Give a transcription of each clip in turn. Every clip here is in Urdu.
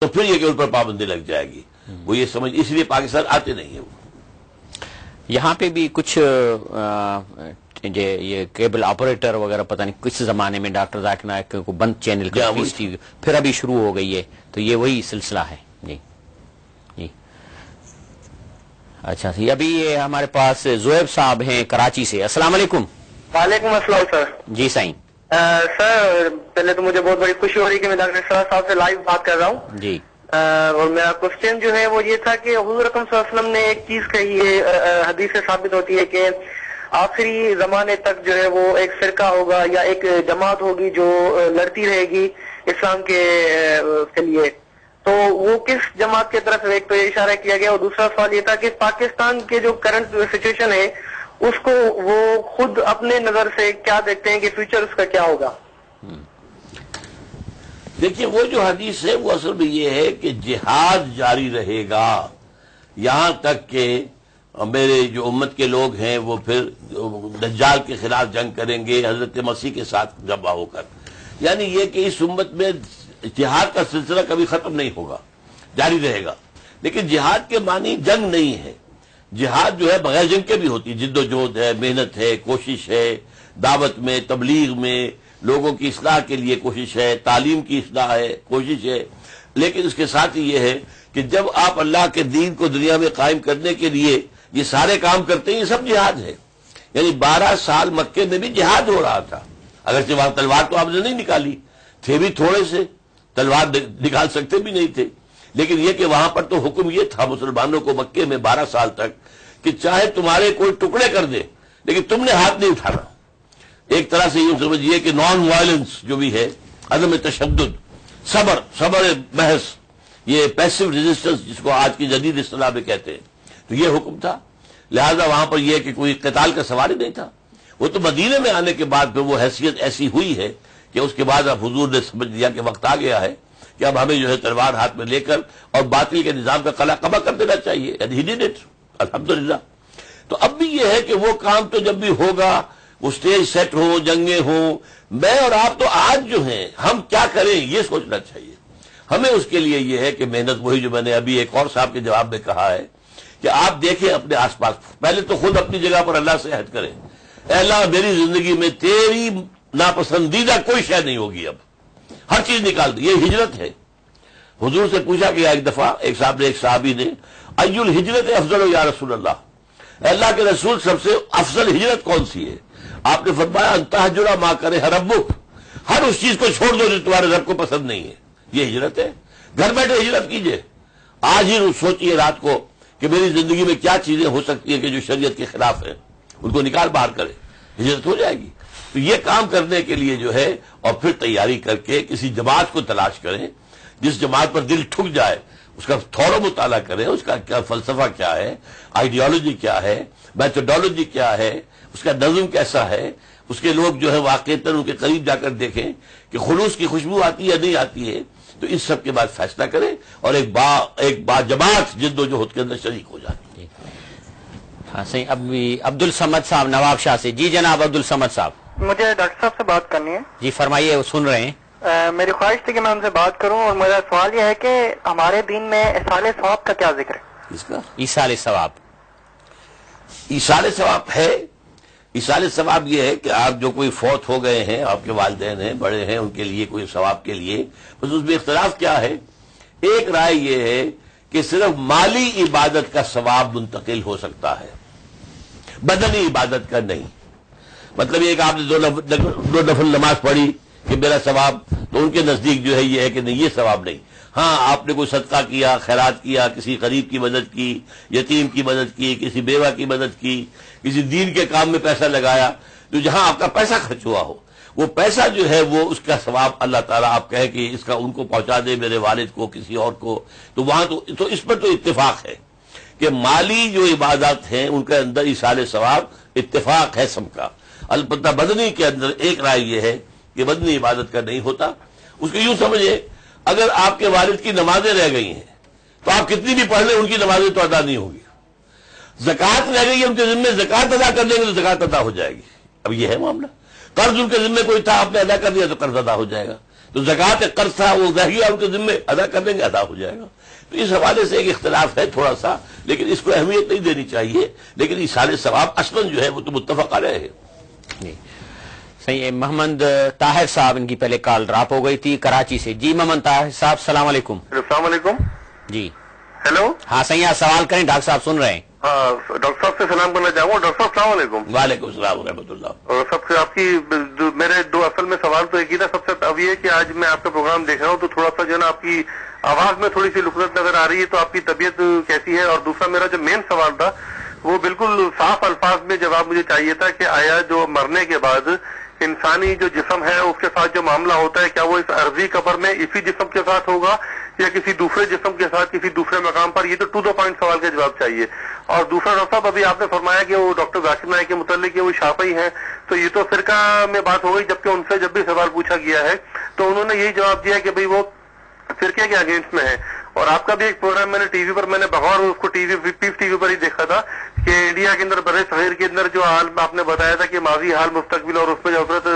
تو پھر یہ کہ ان پر پابندی لگ جائے گی. وہ یہ سمجھ اس لیے پاکستان آتے نہیں ہیں. وہ یہاں پہ بھی کچھ یہ کیبل آپریٹر وغیرہ پتہ نہیں کس زمانے میں ڈاکٹر ذاکر نائک کو بند چینل کا پھر ابھی شروع ہو گئی ہے، تو یہ وہی سلسلہ ہے. جی جی اچھا جی. ابھی یہ ہمارے پاس زویب صاحب ہیں کراچی سے. السلام علیکم. وعلیکم السلام سر. جی سائیں. سر پہلے تو مجھے بہت بڑی خوشی ہو رہی ہے کہ میں ڈاکٹر اسرار صاحب سے لائیو بات کر رہا ہوں. جی. اور میرا کوشچن جو ہے وہ یہ تھا کہ حضور اکرم صلی اللہ علیہ وسلم نے ایک چیز کہی ہے، حدیث سے ثابت ہوتی ہے کہ آخری زمانے تک جو ہے وہ ایک فرقہ ہوگا یا ایک جماعت ہوگی جو لڑتی رہے گی اسلام کے لیے. تو وہ کس جماعت کی طرف ایک تو یہ اشارہ کیا گیا، اور دوسرا سوال یہ تھا کہ پاکستان کے جو کرنٹ سچویشن ہے اس کو وہ خود اپنے نظر سے کیا دیکھتے ہیں کہ فیوچر اس کا کیا ہوگا؟ دیکھیے وہ جو حدیث ہے وہ اصل میں یہ ہے کہ جہاد جاری رہے گا یہاں تک کہ میرے جو امت کے لوگ ہیں وہ پھر دجال کے خلاف جنگ کریں گے حضرت مسیح کے ساتھ جمع ہو کر. یعنی یہ کہ اس امت میں جہاد کا سلسلہ کبھی ختم نہیں ہوگا، جاری رہے گا. لیکن جہاد کے معنی جنگ نہیں ہے. جہاد جو ہے بغیر جنگ کے بھی ہوتی ہے، جد و جہد ہے، محنت ہے، کوشش ہے، دعوت میں، تبلیغ میں، لوگوں کی اصلاح کے لیے کوشش ہے، تعلیم کی اصلاح ہے، کوشش ہے. لیکن اس کے ساتھ ہی یہ ہے کہ جب آپ اللہ کے دین کو دنیا میں قائم کرنے کے لیے یہ سارے کام کرتے ہیں، یہ سب جہاد ہے. یعنی 12 سال مکے میں بھی جہاد ہو رہا تھا. اگرچہ وہاں تلوار تو آپ نے نہیں نکالی، تھے بھی تھوڑے سے، تلوار نکال سکتے بھی نہیں تھے. لیکن یہ کہ وہاں پر تو حکم یہ تھا مسلمانوں کو مکے میں 12 سال تک کہ چاہے تمہارے کوئی ٹکڑے کر دے لیکن تم نے ہاتھ نہیں اٹھانا. ایک طرح سے یہ سمجھیے کہ نان وائلنس جو بھی ہے، عدم تشدد، صبر محض، یہ پیسو ریزسٹنس جس کو آج کی جدید اصطلاح میں کہتے ہیں، تو یہ حکم تھا. لہذا وہاں پر یہ کہ کوئی قتال کا سوال ہی نہیں تھا. وہ تو مدینے میں آنے کے بعد پھر وہ حیثیت ایسی ہوئی ہے کہ اس کے بعد اب حضور نے سمجھ لیا کہ وقت آ گیا ہے کہ اب ہمیں جو ہے تلوار ہاتھ میں لے کر اور باطل کے نظام کا قلع قبا کر دینا چاہیے. He did it. الحمدللہ. تو اب بھی یہ ہے کہ وہ کام تو جب بھی ہوگا، وہ سٹیج سیٹ ہو، جنگیں ہوں، میں اور آپ تو آج جو ہیں ہم کیا کریں یہ سوچنا چاہیے. ہمیں اس کے لیے یہ ہے کہ محنت، وہی جو میں نے ابھی ایک اور صاحب کے جواب میں کہا ہے کہ آپ دیکھیں اپنے آس پاس، پہلے تو خود اپنی جگہ پر اللہ سے عہد کریں، اے اللہ میری زندگی میں تیری ناپسندیدہ کوئی شے نہیں ہوگی، اب ہر چیز نکال دی. یہ ہجرت ہے. حضور سے پوچھا گیا ایک دفعہ، ایک صحابی نے، ای الہجرت افضل یا رسول اللہ، اے اللہ کے رسول سب سے افضل ہجرت کون سی ہے؟ آپ نے فرمایا ان تہجر ما کرہ ربک، ہر اس چیز کو چھوڑ دو جو تمہارے رب کو پسند نہیں ہے. یہ ہجرت ہے. گھر بیٹھے ہجرت کیجئے. آج ہی سوچئے رات کو کہ میری زندگی میں کیا چیزیں ہو سکتی ہیں کہ جو شریعت کے خلاف ہیں، ان کو نکال باہر کرے، ہجرت ہو جائے گی. تو یہ کام کرنے کے لیے جو ہے اور پھر تیاری کر کے کسی جماعت کو تلاش کریں جس جماعت پر دل ٹھک جائے، اس کا تھوڑا مطالعہ کریں، اس کا کیا فلسفہ کیا ہے، آئیڈیالوجی کیا ہے، میتھڈالوجی کیا ہے، اس کا نظم کیسا ہے، اس کے لوگ جو ہے واقعتاً ان کے قریب جا کر دیکھیں کہ خلوص کی خوشبو آتی ہے یا نہیں آتی ہے. تو اس سب کے بعد فیصلہ کریں اور ایک با جماعت جد و جہد کے اندر شریک ہو جائیں. ہاں صحیح. ابھی عبد الصمد صاحب نواب شاہ سے. جی جناب عبد الصمد صاحب. مجھے ڈاکٹر صاحب سے بات کرنی ہے. جی فرمائیے، وہ سن رہے ہیں. میری خواہش تھی کہ میں ان سے بات کروں، اور میرا سوال یہ ہے کہ ہمارے دین میں ایصال ثواب کا کیا ذکر ہے؟ اس کا ایصال ثواب، ایصال ثواب ہے. ایصال ثواب یہ ہے کہ آپ جو کوئی فوت ہو گئے ہیں، آپ کے والدین ہیں، بڑے ہیں، ان کے لیے کوئی ثواب کے لیے، بس اس میں اختلاف کیا ہے. ایک رائے یہ ہے کہ صرف مالی عبادت کا ثواب منتقل ہو سکتا ہے، بدنی عبادت کا نہیں. مطلب یہ کہ آپ نے دو نفل نماز پڑھی کہ میرا ثواب، تو ان کے نزدیک جو ہے یہ ہے کہ نہیں، یہ ثواب نہیں. ہاں آپ نے کوئی صدقہ کیا، خیرات کیا، کسی غریب کی مدد کی، یتیم کی مدد کی، کسی بیوہ کی مدد کی، کسی دین کے کام میں پیسہ لگایا، تو جہاں آپ کا پیسہ خرچ ہوا ہو وہ پیسہ جو ہے وہ اس کا ثواب اللہ تعالیٰ آپ کہیں کہ اس کا ان کو پہنچا دے، میرے والد کو، کسی اور کو، تو وہاں تو اس پر تو اتفاق ہے کہ مالی جو عبادات ہیں ان کے اندر ایصال ثواب اتفاق ہے سب کا. البتہ بدنی کے اندر ایک رائے یہ ہے کہ بدنی عبادت کا نہیں ہوتا. اس کو یوں سمجھے، اگر آپ کے والد کی نمازیں رہ گئی ہیں تو آپ کتنی بھی پڑھ لیں ان کی نمازیں تو ادا نہیں ہوگی. زکوٰۃ رہ گئی ہے ان کے ذمے، زکوٰۃ ادا کر دیں گے تو زکوٰۃ ادا ہو جائے گی. اب یہ ہے معاملہ. قرض ان کے ذمے کوئی تھا، آپ نے ادا کر دیا تو قرض ادا ہو جائے گا. تو زکوٰۃ قرض تھا وہ ظاہر ان کے ذمے ادا کر دیں گے، ادا ہو جائے گا. تو اس حوالے سے ایک اختلاف ہے تھوڑا سا، لیکن اس کو اہمیت نہیں دینی چاہیے. لیکن ایصال ثواب اصلاً جو ہے وہ تو متفق علیہ ہے. جی صحیح. محمد طاہر صاحب، ان کی پہلے کال ڈراپ ہو گئی تھی کراچی سے. جی محمد طاہر صاحب السلام علیکم. السلام علیکم. جی ہیلو. ہاں صحیح، آپ سوال کریں، ڈاکٹر صاحب سن رہے ہیں. ہاں ڈاکٹر صاحب سے سلام کرنا چاہوں گا. ڈاکٹر صاحب السلام علیکم. وعلیکم السلام ورحمۃ اللہ. اور سب سے آپ کی میرے دو اصل میں سوال تو ایک ہی تھا. سب سے اب یہ کہ آج میں آپ کا پروگرام دیکھ رہا ہوں تو تھوڑا سا جو ہے نا آپ کی آواز میں تھوڑی سی لکنت نظر آ رہی ہے، تو آپ کی طبیعت کیسی ہے؟ اور دوسرا میرا جو مین سوال تھا وہ بالکل صاف الفاظ میں جواب مجھے چاہیے تھا کہ آیا جو مرنے کے بعد انسانی جو جسم ہے اس کے ساتھ جو معاملہ ہوتا ہے، کیا وہ اس عرضی قبر میں اسی جسم کے ساتھ ہوگا یا کسی دوسرے جسم کے ساتھ کسی دوسرے مقام پر؟ یہ تو ٹو دا پوائنٹ سوال کا جواب چاہیے. اور دوسرا ڈاکٹر صاحب، ابھی آپ نے فرمایا کہ وہ ڈاکٹر ذاکر نائک کے متعلق وہ شافعی ہیں، تو یہ تو فرقہ میں بات ہو گئی، جبکہ ان سے جب بھی سوال پوچھا گیا ہے تو انہوں نے یہی جواب دیا کہ بھئی وہ فرقے کے اگینسٹ میں ہے. اور آپ کا بھی ایک پروگرام میں نے ٹی وی پر، میں نے بغور اس کو پیس ٹی وی پر ہی دیکھا تھا کہ انڈیا کے اندر برے صغیر کے اندر جو حال آپ نے بتایا تھا کہ ماضی حال مستقبل، اور اس میں جو حضرت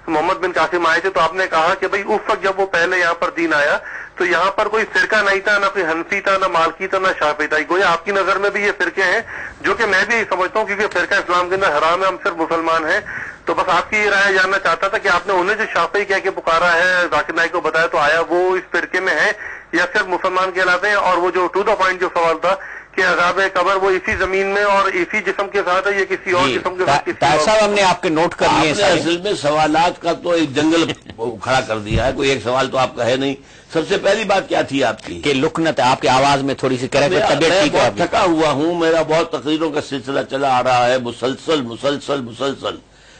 محمد بن قاسم آئے تھے تو آپ نے کہا کہ بھئی اس وقت جب وہ پہلے یہاں پر دین آیا تو یہاں پر کوئی فرقہ نہیں تھا، نہ کوئی حنفی تھا، نہ مالکی تھا، نہ شافعی تھا. گویا آپ کی نظر میں بھی یہ فرقے ہیں، جو کہ میں بھی سمجھتا ہوں کیونکہ فرقہ اسلام کے اندر حرام ہے، ہم صرف مسلمان ہیں. تو بس آپ کی یہ رائے جاننا چاہتا تھا کہ آپ نے انہیں جو شافعی کہہ کے پکارا ہے، ذاکر نائک کو بتایا، تو آیا وہ اس فرقے میں ہے یا صرف مسلمان کہلاتے ہیں؟ اور وہ جو ٹو دا پوائنٹ جو سوال تھا کہ عذاب قبر وہ اسی زمین میں اور اسی جسم کے ساتھ ہے یا کسی اور جسم کے ساتھ؟ طاہر صاحب ہم نے آپ کے نوٹ کر لیے. اصل میں سوالات کا تو ایک جنگل کھڑا کر دیا ہے، کوئی ایک سوال تو آپ کا ہے نہیں. سب سے پہلی بات کیا تھی آپ کی؟ کہ لکنت آپ کی آواز میں تھوڑی سی کرے، طبیعت ٹھیک ہے؟ تھکا ہوا ہوں، میرا بہت تقریروں کا سلسلہ چلا آ رہا ہے، مسلسل،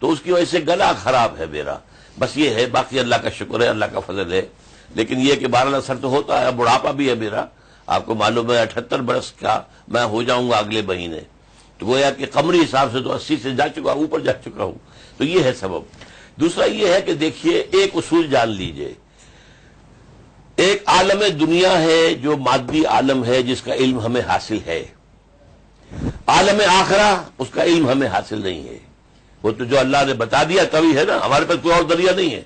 تو اس کی وجہ سے گلا خراب ہے میرا. بس یہ ہے، باقی اللہ کا شکر ہے، اللہ کا فضل ہے. لیکن یہ کہ بہرحال اثر تو ہوتا ہے. بڑھاپا بھی ہے میرا، آپ کو معلوم ہے 78 برس کا میں ہو جاؤں گا اگلے مہینے، تو گویا کہ قمری حساب سے تو 80 سے جا چکا، اوپر جا چکا ہوں. تو یہ ہے سبب. دوسرا یہ ہے کہ دیکھیے، ایک اصول جان لیجئے، ایک عالم دنیا ہے جو مادی عالم ہے جس کا علم ہمیں حاصل ہے، عالم آخرہ اس کا علم ہمیں حاصل نہیں ہے. وہ تو جو اللہ نے بتا دیا تبھی ہے نا، ہمارے پاس کوئی اور ذریعہ نہیں ہے.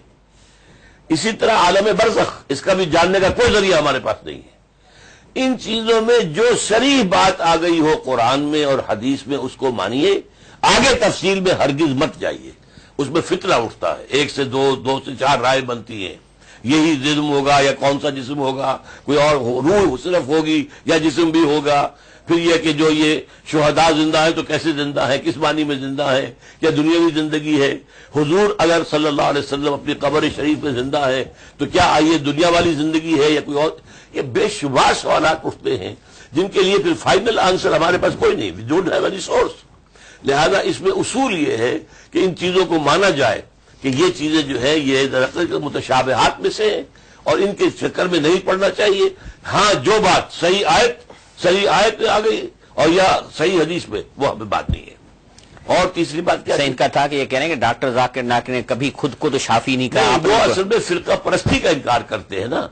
اسی طرح عالم برزخ، اس کا بھی جاننے کا کوئی ذریعہ ہمارے پاس نہیں ہے. ان چیزوں میں جو صریح بات آ گئی ہو قرآن میں اور حدیث میں اس کو مانیے، آگے تفصیل میں ہرگز مت جائیے. اس میں فتنہ اٹھتا ہے، 1 سے 2، 2 سے 4 رائے بنتی ہیں. یہی جسم ہوگا یا کون سا جسم ہوگا، کوئی اور روح صرف ہوگی یا جسم بھی ہوگا. پھر یہ کہ جو یہ شہداء زندہ ہے تو کیسے زندہ ہے، کس معنی میں زندہ ہے، یا دنیاوی زندگی ہے. حضور اگر صلی اللہ علیہ وسلم اپنی قبر شریف میں زندہ ہے تو کیا یہ دنیا والی زندگی ہے یا کوئی اور؟ یہ بے شمار سوالات اٹھتے ہیں جن کے لیے پھر فائنل آنسر ہمارے پاس کوئی نہیں. We don't have any source. لہذا اس میں اصول یہ ہے کہ ان چیزوں کو مانا جائے کہ یہ چیزیں جو ہے یہ دراصل متشابہات میں سے ہیں اور ان کے چکر میں نہیں پڑنا چاہیے. ہاں جو بات صحیح آیت میں آ گئی اور یا صحیح حدیث میں، وہ ہمیں بات نہیں ہے. اور تیسری بات کیا ان کا تھا کہ یہ کہہ رہے ہیں کہ ڈاکٹر ذاکر نائک نے کبھی خود کو تو شافی نہیں کہا. وہ اصل میں فرقہ پرستی کا انکار کرتے ہیں نا.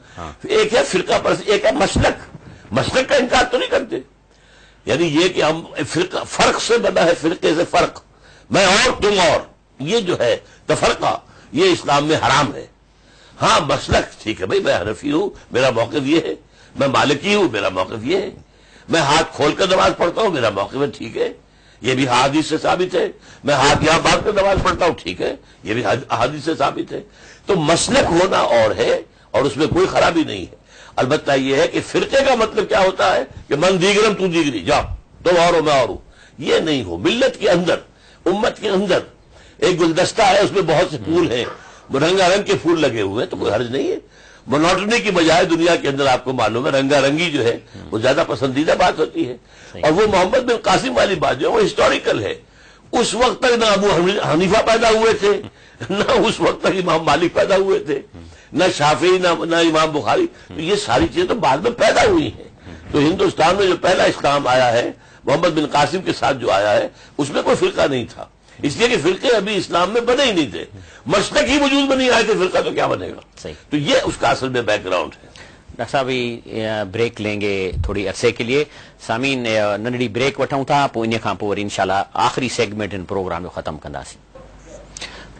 ایک ہے فرقہ پرستی، ایک ہے مسلک کا انکار تو نہیں کرتے. یعنی یہ کہ ہم فرق سے بنا ہے، فرقے سے فرق، میں اور تم اور، یہ جو ہے تفرقہ، یہ اسلام میں حرام ہے. ہاں مسلک ٹھیک ہے بھائی، میں حنفی ہوں میرا موقف یہ ہے، میں مالکی ہوں میرا موقف یہ ہے، میں ہاتھ کھول کر نماز پڑھتا ہوں میرا موقف ہے، ٹھیک ہے، یہ بھی حدیث سے ثابت ہے. میں ہاتھ یہاں باندھ کر نماز پڑھتا ہوں، ٹھیک ہے، یہ بھی حدیث سے ثابت ہے. تو مسلک ہونا اور ہے اور اس میں کوئی خرابی نہیں ہے. البتہ یہ ہے کہ فرقے کا مطلب کیا ہوتا ہے کہ من دیگرم تو دیگری، جاؤ تم اور ہو میں اور ہوں، یہ نہیں ہو. ملت کے اندر، امت کے اندر ایک گلدستہ ہے، اس میں بہت سے پھول ہیں، رنگا رنگ کے پھول لگے ہوئے ہیں، تو کوئی حرج نہیں ہے. مونوٹنی کی بجائے دنیا کے اندر آپ کو معلوم ہے رنگا رنگی جو ہے وہ زیادہ پسندیدہ بات ہوتی ہے. اور وہ محمد بن قاسم والی بات جو ہے وہ ہسٹوریکل ہے. اس وقت تک نہ ابو حنیفہ پیدا ہوئے تھے، نہ اس وقت تک امام مالک پیدا ہوئے تھے، نہ شافعی، نہ امام بخاری. تو یہ ساری چیزیں تو بعد میں پیدا ہوئی ہیں. تو ہندوستان میں جو پہلا اسلام آیا ہے محمد بن قاسم کے ساتھ جو آیا ہے، اس میں کوئی فرقہ نہیں تھا، اس لیے کہ فرقے ابھی اسلام میں بنے ہی نہیں تھے. مسلک ہی وجود میں نہیں آئے تھے، فرقہ تو کیا بنے گا. تو یہ اس کا اصل میں بیک گراؤنڈ ہے. ڈاکٹر صاحب بریک لیں گے تھوڑی عرصے کے لیے. سامعین ننڈی بریک وٹھوں تھا، پوء ان کھاں پوء وری انشاءاللہ آخری سیگمنٹ ان پروگرام جو ختم کندا سی.